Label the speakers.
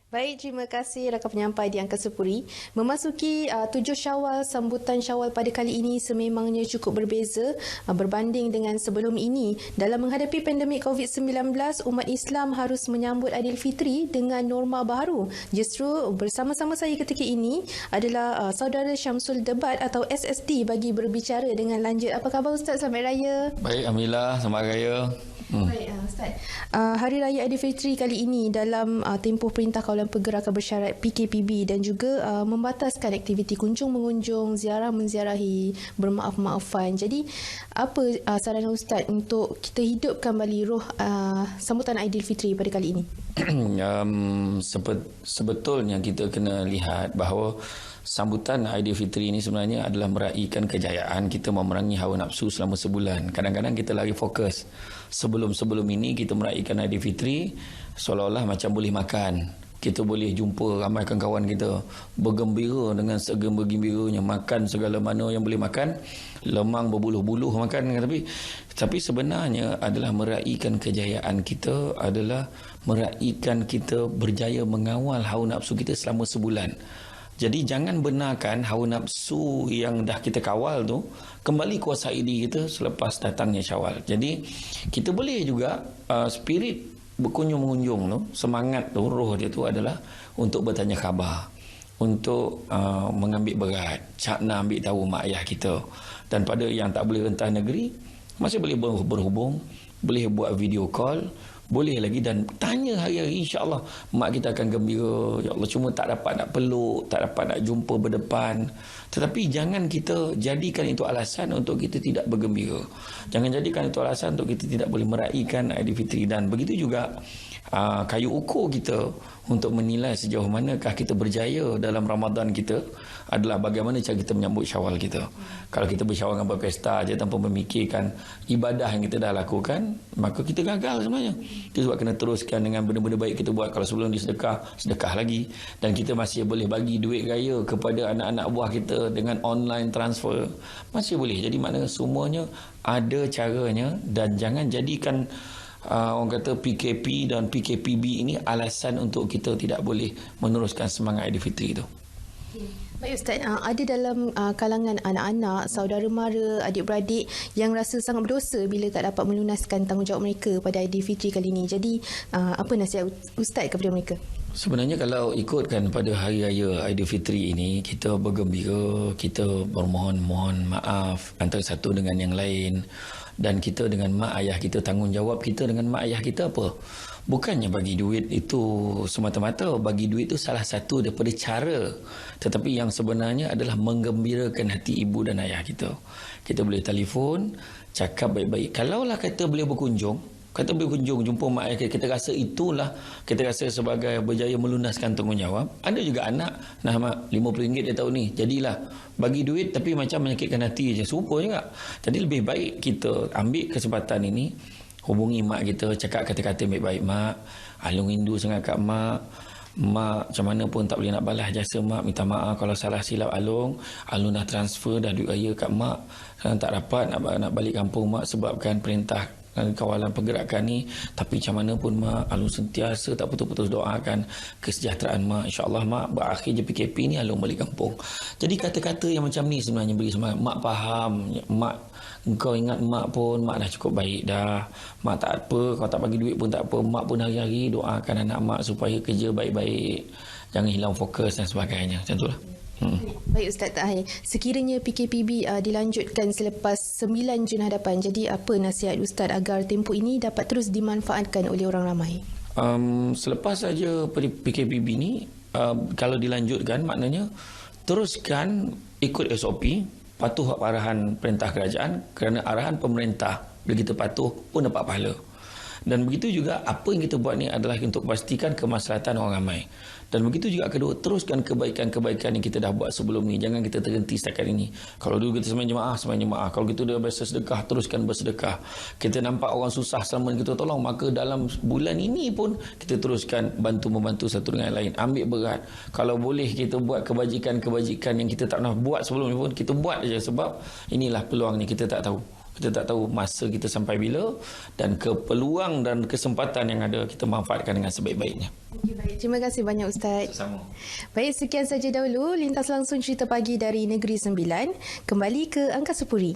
Speaker 1: Baik, terima kasih rakan penyampai di Angka Sepuri. Memasuki 7 Syawal, sambutan Syawal pada kali ini sememangnya cukup berbeza berbanding dengan sebelum ini. Dalam menghadapi pandemik COVID-19, umat Islam harus menyambut Aidilfitri dengan norma baru. Justru bersama-sama saya ketika ini adalah saudara Syamsul Debat atau SSD bagi berbicara dengan lanjut. Apa khabar Ustaz? Selamat Raya.
Speaker 2: Baik, Alhamdulillah. Selamat Raya.
Speaker 1: Baik, Ustaz. Hari Raya Aidilfitri kali ini dalam tempoh Perintah Kawalan Pergerakan Bersyarat PKPB dan juga membataskan aktiviti kunjung mengunjung, ziarah menziarahi, bermaaf-maafan. Jadi, apa saran Ustaz untuk kita hidupkan kembali roh sambutan Aidilfitri pada kali ini?
Speaker 2: Sebetulnya kita kena lihat bahawa sambutan Aidilfitri ini sebenarnya adalah meraihkan kejayaan kita memerangi hawa nafsu selama sebulan. Kadang-kadang kita lagi fokus. Sebelum ini kita meraihkan Aidilfitri seolah-olah macam boleh makan. Kita boleh jumpa ramai kawan-kawan kita bergembira dengan segembira-gembiranya, makan segala mana yang boleh makan, lemang berbuluh-buluh makan, tapi sebenarnya adalah meraihkan kejayaan kita adalah meraihkan kita berjaya mengawal hawa nafsu kita selama sebulan. Jadi jangan benarkan hawa nafsu yang dah kita kawal tu kembali kuasai diri kita selepas datangnya Syawal. Jadi kita boleh juga spirit berkunjung-mengunjung tu, semangat tu, roh dia tu adalah untuk bertanya khabar, untuk mengambil berat, nak ambil tahu mak ayah kita. Dan pada yang tak boleh rentah negeri, masih boleh berhubung, boleh buat video call, boleh lagi dan tanya hari-hari, insya-Allah mak kita akan gembira. Ya Allah, cuma tak dapat nak peluk, tak dapat nak jumpa berdepan. Tetapi jangan kita jadikan itu alasan untuk kita tidak bergembira. Jangan jadikan itu alasan untuk kita tidak boleh meraihkan Aidilfitri. Dan begitu juga kayu ukur kita untuk menilai sejauh manakah kita berjaya dalam Ramadan kita adalah bagaimana cara kita menyambut Syawal kita. Kalau kita bersyawal dengan berpesta aja tanpa memikirkan ibadah yang kita dah lakukan, maka kita gagal sebenarnya. Itu sebab kena teruskan dengan benda-benda baik kita buat. Kalau sebelum disedekah, sedekah lagi. Dan kita masih boleh bagi duit raya kepada anak-anak buah kita dengan online transfer. Masih boleh. Jadi maknanya semuanya ada caranya dan jangan jadikan orang kata PKP dan PKPB ini alasan untuk kita tidak boleh meneruskan semangat Aidilfitri itu.
Speaker 1: Baik Ustaz, ada dalam kalangan anak-anak, saudara mara, adik-beradik yang rasa sangat berdosa bila tak dapat melunaskan tanggungjawab mereka pada Aidilfitri kali ini. Jadi apa nasihat Ustaz kepada mereka?
Speaker 2: Sebenarnya kalau ikutkan pada Hari Raya Aidilfitri ini, kita bergembira, kita bermohon maaf antara satu dengan yang lain. Dan kita dengan mak ayah kita, tanggungjawab kita dengan mak ayah kita apa? Bukannya bagi duit itu semata-mata. Bagi duit itu salah satu daripada cara. Tetapi yang sebenarnya adalah menggembirakan hati ibu dan ayah kita. Kita boleh telefon, cakap baik-baik. Kalaulah kata boleh berkunjung, jumpa mak ayah kita rasa itulah, kita rasa sebagai berjaya melunaskan tanggungjawab. Ada juga anak, nah mak RM50 dia tahu ni, jadilah bagi duit tapi macam menyakitkan hati je, serupa juga. Jadi lebih baik kita ambil kesempatan ini, hubungi mak kita, cakap kata-kata baik-baik. Mak, Alung rindu sangat kat mak. Mak macam mana pun tak boleh nak balas jasa mak, minta maaf kalau salah silap Alung dah transfer dah duit raya kat mak, sekarang tak dapat nak balik kampung mak sebabkan perintah kawalan pergerakan ni. Tapi macam mana pun mak, Alung sentiasa tak putus-putus doakan kesejahteraan mak. InsyaAllah mak berakhir je PKP ni Alung balik kampung. Jadi kata-kata yang macam ni sebenarnya beri semangat. Mak faham, mak kau ingat mak pun, mak dah cukup baik dah. Mak tak apa, kau tak bagi duit pun tak apa. Mak pun hari-hari doakan anak mak supaya kerja baik-baik, jangan hilang fokus dan sebagainya. Macam tu lah.
Speaker 1: Baik Ustaz Tahir, sekiranya PKPB dilanjutkan selepas 9 Jun hadapan, jadi apa nasihat Ustaz agar tempoh ini dapat terus dimanfaatkan oleh orang ramai?
Speaker 2: Selepas saja PKPB ni, kalau dilanjutkan maknanya teruskan ikut SOP, patuh arahan perintah kerajaan, kerana arahan pemerintah bila kita patuh pun dapat pahala. Dan begitu juga apa yang kita buat ni adalah untuk pastikan kemaslahatan orang ramai. Dan begitu juga kedua, teruskan kebaikan-kebaikan yang kita dah buat sebelum ni. Jangan kita terhenti setakat ini. Kalau dulu kita sembahyang jemaah. Kalau kita dah biasa sedekah, teruskan bersedekah. Kita nampak orang susah selama ni kita tolong, maka dalam bulan ini pun kita teruskan membantu satu dengan lain. Ambil berat. Kalau boleh kita buat kebajikan-kebajikan yang kita tak pernah buat sebelum ni pun, kita buat saja sebab inilah peluangnya, kita tak tahu Kita tak tahu masa kita sampai bila dan peluang dan kesempatan yang ada kita manfaatkan dengan sebaik-baiknya.
Speaker 1: Baik, terima kasih banyak Ustaz.
Speaker 2: Sama.
Speaker 1: Baik, sekian saja dahulu Lintas Langsung Cerita Pagi dari Negeri Sembilan. Kembali ke Angkasa Puri.